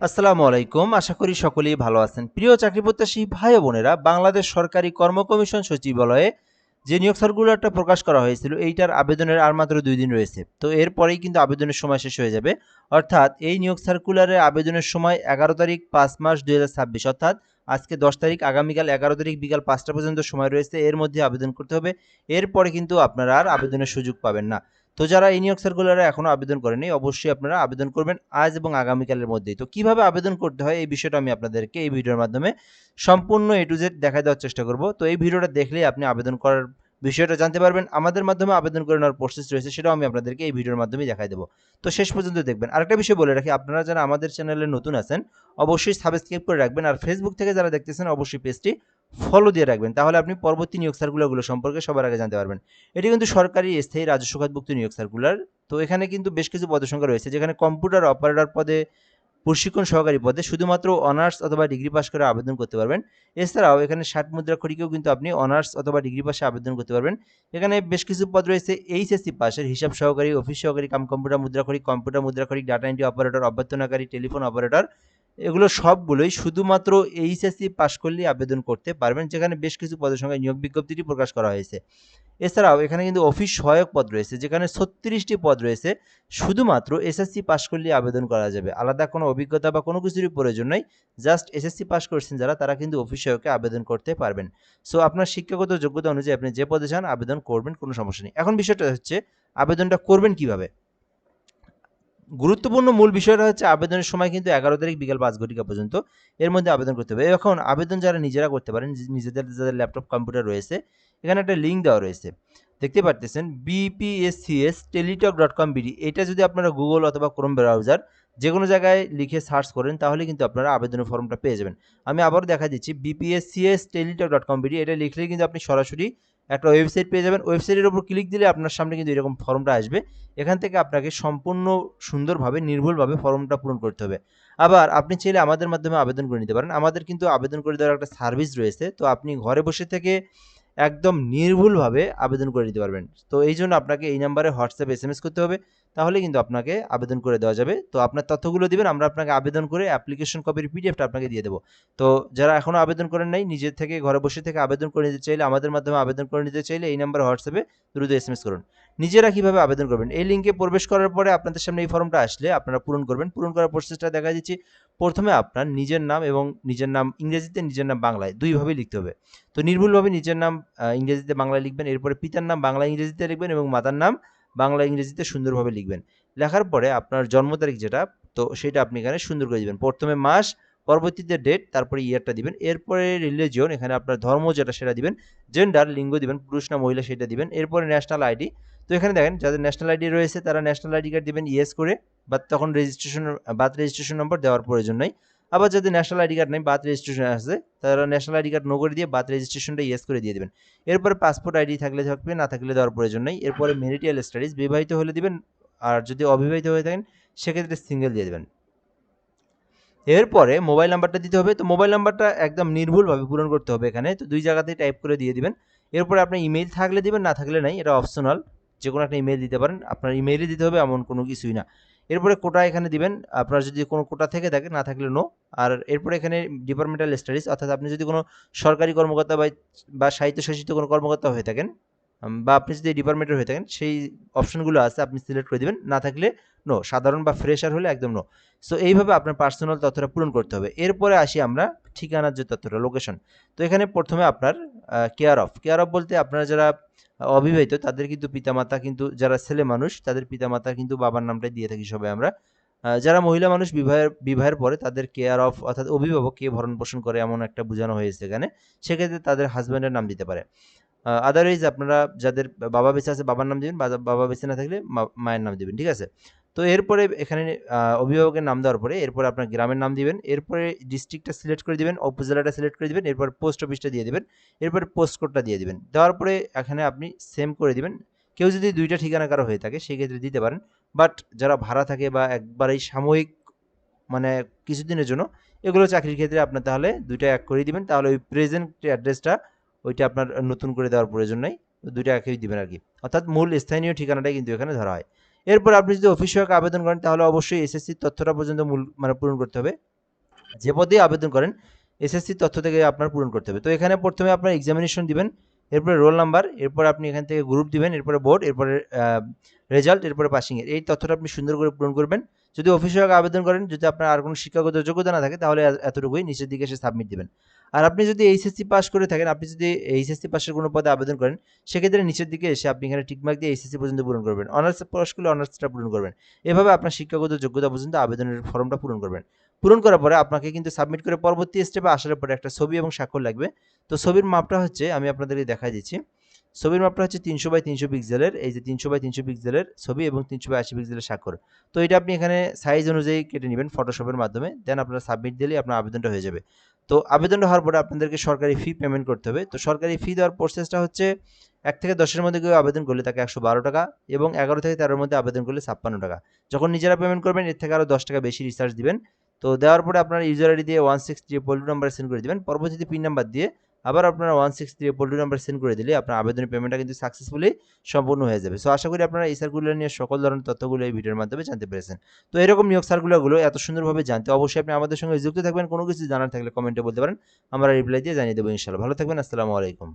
আসসালামু আলাইকুম। আশা করি সকলেই ভালো আছেন। প্রিয় চাকরি প্রত্যাশী ভাই ও বোনেরা, বাংলাদেশ সরকারি কর্ম কমিশন সচিবালয়ে যে নিয়োগ সার্কুলারটা প্রকাশ করা হয়েছিল, এইটার আবেদনের আর মাত্র ২ দিন রয়েছে। তো এরপরেই কিন্তু আবেদনের সময় শেষ হয়ে যাবে। অর্থাৎ এই নিয়োগ সার্কুলারের আবেদনের সময় ১১ তারিখ ৫ মাস ২০২৬, অর্থাৎ আজকে ১০ তারিখ, আগামীকাল ১১ তারিখ বিকাল ৫টা পর্যন্ত সময় রয়েছে। এর মধ্যে আবেদন করতে হবে। এরপরে কিন্তু আপনারা আর আবেদনের সুযোগ পাবেন না। তো যারা এই নিয়োগ সার্কুলারে এখনো আবেদন করেনি, অবশ্যই আপনারা আবেদন করবেন আজ এবং আগামীকালের মধ্যেই। তো কিভাবে আবেদন করতে হয় এই বিষয়টা আমি আপনাদেরকে এই ভিডিওর মাধ্যমে সম্পূর্ণ A to Z দেখায় দেওয়ার চেষ্টা করব। তো এই ভিডিওটা দেখলেই আপনি আবেদন করার বিষয়টা জানতে পারবেন। আমাদের মাধ্যমে আবেদন করে নেওয়ার প্রসেস রয়েছে, সেটাও আমি আপনাদেরকে এই ভিডিওর মাধ্যমেই দেখায় দেবো। তো শেষ পর্যন্ত দেখবেন। আরেকটা বিষয় বলে রাখি, আপনারা যারা আমাদের চ্যানেলে নতুন আছেন অবশ্যই সাবস্ক্রাইব করে রাখবেন, আর ফেসবুক থেকে যারা দেখতেছেন অবশ্যই পেজটি ফলো দিয়ে রাখবেন। তাহলে আপনি পরবর্তী নিয়োগ সার্কুলারগুলো সম্পর্কে সবার আগে জানতে পারবেন। এটি কিন্তু সরকারি স্থায়ী রাজস্ব খাতভুক্ত নিয়োগ সার্কুলার। তো এখানে কিন্তু বেশ কিছু পদের সংখ্যা রয়েছে, যেখানে কম্পিউটার অপারেটর পদে, প্রশিক্ষণ সহকারী পদে শুধুমাত্র অনার্স অথবা ডিগ্রি পাস করে আবেদন করতে পারবেন। এছাড়াও এখানে ৬০ মুদ্রাক্ষরিকেও কিন্তু আপনি অনার্স অথবা ডিগ্রি পাশে আবেদন করতে পারবেন। এখানে বেশ কিছু পদ রয়েছে এইচএসসি পাশের হিসাব সহকারী, অফিস সহকারী কাম কম্পিউটার মুদ্রাক্ষরিক, কম্পিউটার মুদ্রাক্ষরিক, ডাটা এন্ট্রি অপারেটর, অভ্যর্থনাকারী, টেলিফোন অপারেটর। এগুলো সবগুলোই শুধুমাত্র এইচএসসি পাস করলেই আবেদন করতে পারবেন, যেখানে বেশ কিছু পদের সংখ্যায় নিয়োগ বিজ্ঞপ্তিটি প্রকাশ করা হয়েছে। এছাড়াও এখানে কিন্তু অফিস সহায়ক পদ রয়েছে, যেখানে ৩৬টি পদ রয়েছে। শুধুমাত্র এসএসসি পাস করলে আবেদন করা যাবে, আলাদা কোনো অভিজ্ঞতা বা কোনো কিছুরই প্রয়োজন নাই। জাস্ট এসএসসি পাস করছেন যারা, তারা কিন্তু অফিস সহায়কে আবেদন করতে পারবেন। সো আপনার শিক্ষাগত যোগ্যতা অনুযায়ী আপনি যে পদে চান আবেদন করবেন, কোনো সমস্যা নেই। এখন বিষয়টা হচ্ছে আবেদনটা করবেন কিভাবে। গুরুত্বপূর্ণ মূল বিষয়টা হচ্ছে আবেদনের সময় কিন্তু ১১ তারিখ বিকাল ৫ ঘটিকা পর্যন্ত, এর মধ্যে আবেদন করতে হবে। এখন আবেদন যারা নিজেরা করতে পারেন, নিজেদের যাদের ল্যাপটপ কম্পিউটার রয়েছে, এখানে একটা লিঙ্ক দেওয়া রয়েছে, দেখতে পারতেছেন bpscs.teletalk.com.bd। এটা যদি আপনারা গুগল অথবা ক্রোম ব্রাউজার যে কোনো জায়গায় লিখে সার্চ করেন, তাহলে কিন্তু আপনারা আবেদনের ফর্মটা পেয়ে যাবেন। আমি আবারও দেখা দিচ্ছি, bpscs.teletalk.com.bd, এটা লিখলেই কিন্তু আপনি সরাসরি একটা ওয়েবসাইট পেয়ে যাবেন। ওয়েবসাইটের উপর ক্লিক দিলে আপনার সামনে কিন্তু এরকম ফর্মটা আসবে। এখান থেকে আপনাকে সম্পূর্ণ সুন্দরভাবে নির্ভুলভাবে ফর্মটা পূরণ করতে হবে। আবার আপনি চাইলে আমাদের মাধ্যমে আবেদন করে নিতে পারেন। আমাদের কিন্তু আবেদন করে দেওয়ার একটা সার্ভিস রয়েছে। তো আপনি ঘরে বসে থেকে একদম নির্ভুলভাবে আবেদন করে দিতে পারবেন। তো এইজন্য আপনাকে এই নাম্বারে হোয়াটসঅ্যাপ এসএমএস করতে হবে। তাহলে কিন্তু আপনাকে আবেদন করে দেওয়া যাবে। তো আপনার তথ্যগুলো দিবেন, আমরা আপনাকে আবেদন করে অ্যাপ্লিকেশন কপির পিডিএফটা আপনাকে দিয়ে দেবো। তো যারা এখনও আবেদন করেন নাই, নিজের থেকে ঘরে বসে থেকে আবেদন করে নিতে চাইলে, আমাদের মাধ্যমে আবেদন করে নিতে চাইলে এই নাম্বারে হোয়াটসঅ্যাপে দ্রুত এসএমএস করুন। নিজেরা কিভাবে আবেদন করবেন, এই লিঙ্কে প্রবেশ করার পরে আপনাদের সামনে এই ফর্মটা আসলে আপনারা পূরণ করবেন। পূরণ করার প্রসেসটা দেখা দিচ্ছি। প্রথমে আপনার নিজের নাম এবং নিজের নাম ইংরেজিতে, নিজের নাম বাংলায়, দুইভাবেই লিখতে হবে। তো নির্ভুলভাবে নিজের নাম ইংরেজিতে বাংলায় লিখবেন। এরপরে পিতার নাম বাংলা ইংরেজিতে লিখবেন এবং মাতার নাম বাংলা ইংরেজিতে সুন্দরভাবে লিখবেন। লেখার পরে আপনার জন্ম তারিখ যেটা, তো সেটা আপনি এখানে সুন্দর করে দিবেন। প্রথমে মাস, পরবর্তীতে ডেট, তারপরে ইয়ারটা দিবেন। এরপরে রিলিজিয়ন, এখানে আপনার ধর্ম যেটা সেটা দিবেন। জেন্ডার, লিঙ্গ দিবেন, পুরুষ না মহিলা সেটা দিবেন। এরপরে ন্যাশনাল আইডি। তো এখানে দেখেন যাদের ন্যাশনাল আইডি রয়েছে তারা ন্যাশনাল আইডি কার্ড দিবেন ইয়েস করে, বা তখন রেজিস্ট্রেশন, বার্থ রেজিস্ট্রেশন নম্বর দেওয়ার প্রয়োজন নাই। আবার যাদের ন্যাশনাল আইডি কার্ড নেই, বার্থ রেজিস্ট্রেশন আছে, তারা ন্যাশনাল আইডি কার্ড নো করে দিয়ে বার্থ রেজিস্ট্রেশনটা ইয়েস করে দিয়ে দেবেন। এরপরে পাসপোর্ট আইডি থাকলে থাকবে, না থাকলে দেওয়ার প্রয়োজন নেই। এরপরে ম্যারিটাল স্ট্যাটাস, বিবাহিত হলে দিবেন, আর যদি অবিবাহিত হয়ে থাকেন সেক্ষেত্রে সিঙ্গেল দিয়ে দেবেন। এরপরে মোবাইল নাম্বারটা দিতে হবে। তো মোবাইল নাম্বারটা একদম নির্ভুলভাবে পূরণ করতে হবে এখানে। তো দুই জায়গাতেই টাইপ করে দিয়ে দিবেন। এরপরে আপনার ইমেইল থাকলে দিবেন, না থাকলে নাই, এটা অপশনাল। যে কোনো একটা ইমেইল দিতে পারেন, আপনার ইমেইলে দিতে হবে এমন কোনো কিছুই না। এরপরে কোটা এখানে দিবেন, আপনার যদি কোনো কোটা থেকে থাকে, না থাকলে নো। আর এরপরে এখানে ডিপার্টমেন্টাল স্টাডিজ, অর্থাৎ আপনি যদি কোনো সরকারি কর্মকর্তা বা স্বায়ত্তশাসিত কোনো কর্মকর্তা হয়ে থাকেন, বা আপনি যদি ডিপার্টমেন্টের হয়ে থাকেন, সেই অপশনগুলো আছে, আপনি সিলেক্ট করে দিবেন। না থাকলে নো, সাধারণ বা ফ্রেশার হলে একদম নো। সো এইভাবে আপনার পার্সোনাল তথ্যটা পূরণ করতে হবে। এরপরে আসি আমরা ঠিকানার যে তথ্যটা, লোকেশন। তো এখানে প্রথমে আপনার কেয়ার অফ বলতে আপনারা যারা অবিবাহিত তাদের কিন্তু পিতামাতা, কিন্তু যারা ছেলে মানুষ তাদের পিতামাতা কিন্তু বাবার নামটাই দিয়ে থাকি সবাই আমরা। যারা মহিলা মানুষ বিবাহের পরে তাদের কেয়ার অফ অর্থাৎ অভিভাবক কে ভরণ পোষণ করে এমন একটা বোঝানো হয়েছে এখানে, সেক্ষেত্রে তাদের হাজব্যান্ডের নাম দিতে পারে। আদারওয়াইজ আপনারা যাদের বাবা বেঁচে আছে বাবার নাম দিবেন, বাবা বেঁচে না থাকলে মায়ের নাম দিবেন, ঠিক আছে। তো এরপরে এখানে অভিভাবকের নাম দেওয়ার পরে এরপরে আপনার গ্রামের নাম দিবেন। এরপরে ডিস্ট্রিক্টটা সিলেক্ট করে দিবেন, উপজেলাটা সিলেক্ট করে দিবেন। এরপর পোস্ট অফিসটা দিয়ে দিবেন। এরপরে পোস্ট কোডটা দিয়ে দিবেন। দেওয়ার পরে এখানে আপনি সেম করে দিবেন। কেউ যদি দুইটা ঠিকানা কারো হয়ে থাকে সেক্ষেত্রে দিতে পারেন। বাট যারা ভাড়া থাকে বা একবারেই সাময়িক, মানে কিছুদিনের জন্য, এগুলো চাকরির ক্ষেত্রে আপনার তাহলে দুইটা এক করে দিবেন। তাহলে ওই প্রেজেন্ট অ্যাড্রেসটা ওইটা আপনার নতুন করে দেওয়ার প্রয়োজন নাই। দুইটা একই দিবেন আর কি, অর্থাৎ মূল স্থানীয় ঠিকানাটাই কিন্তু এখানে ধরা হয়। এরপর আপনি যদি অফিস সহায়ক আবেদন করেন তাহলে অবশ্যই এসএসসির তথ্যটা পর্যন্ত মূল মানে পূরণ করতে হবে। যে পদেই আবেদন করেন এসএসসি তথ্য থেকে আপনার পূরণ করতে হবে। তো এখানে প্রথমে আপনার এক্সামিনেশন দিবেন, এরপরে রোল নাম্বার, এরপরে আপনি এখান থেকে গ্রুপ দিবেন, এরপরে বোর্ড, এরপরে রেজাল্ট, এরপরে পাসিংয়ের এই তথ্যটা আপনি সুন্দর করে পূরণ করবেন। যদি অফিসে আবেদন করেন, যদি আপনার আর কোনো শিক্ষাগত যোগ্যতা না থাকে তাহলে এতটুকুই নিচের দিকে এসে সাবমিট দিবেন। আর আপনি যদি এইচএসসি পাস করে থাকেন, আপনি যদি এইচএসসি পাসের কোনো পদে আবেদন করেন, সেক্ষেত্রে নিচের দিকে এসে আপনি এখানে টিকমার্ক দিয়ে এইচএসসি পর্যন্ত পূরণ করবেন। অনার্স পাস করলে অনার্সটা পূরণ করবেন। এভাবে আপনার শিক্ষাগত যোগ্যতা পর্যন্ত আবেদনের ফর্মটা পূরণ করবেন। পূরণ করার পরে আপনাকে কিন্তু সাবমিট করে পরবর্তী স্টেপে আসার পরে একটা ছবি এবং স্বাক্ষর লাগবে। তো ছবির মাপটা হচ্ছে, আমি আপনাদেরকে দেখাই দিচ্ছি। ছবির মাপটা হচ্ছে 300 বাই 300 পিক্সেলের, এই যে 300 বাই 300 পিক্সেলের ছবি এবং 300 বাই 80 পিক্সেলের স্বাক্ষর। তো এটা আপনি এখানে সাইজ অনুযায়ী কেটে নেবেন ফটোশপের মাধ্যমে, দেন আপনারা সাবমিট দিলেই আপনার আবেদনটা হয়ে যাবে। তো আবেদনটা হওয়ার পরে আপনাদেরকে সরকারি ফি পেমেন্ট করতে হবে। তো সরকারি ফি দেওয়ার প্রসেসটা হচ্ছে 1 থেকে 10-এর মধ্যে কেউ আবেদন করলে তাকে 112 টাকা এবং 11 থেকে 13-এর মধ্যে আবেদন করলে 56 টাকা। যখন নিজেরা পেমেন্ট করবেন এর থেকে আরও 10 টাকা বেশি রিচার্জ দিবেন। তো দেওয়ার পরে আপনার ইউজার আইডি দিয়ে 163 নাম্বার সেন্ড করে দিবেন। পরবর্তীতে পিন নাম্বার দিয়ে আবার আপনারা 163 নাম্বার সেন্ড করে দিলে আপনার আবেদনের পেমেন্টটা কিন্তু সাকসেসফুলি সম্পূর্ণ হয়ে যাবে। সো আশা করি আপনারা এই সার্কুলার নিয়ে সকল ধরনের তথ্যগুলো এই ভিডিওর মাধ্যমে জানতে পেরেছেন। তো এরকম নিয়োগ সার্কুলারগুলো এত সুন্দরভাবে জানতে অবশ্যই আপনি আমাদের সঙ্গে যুক্ত থাকবেন। কোনো কিছু জানার থাকলে কমেন্টে বলতে পারেন, আমরা রিপ্লাই দিয়ে জানিয়ে দেবো ইনশাআল্লাহ। ভালো থাকবেন। আসসালামু আলাইকুম।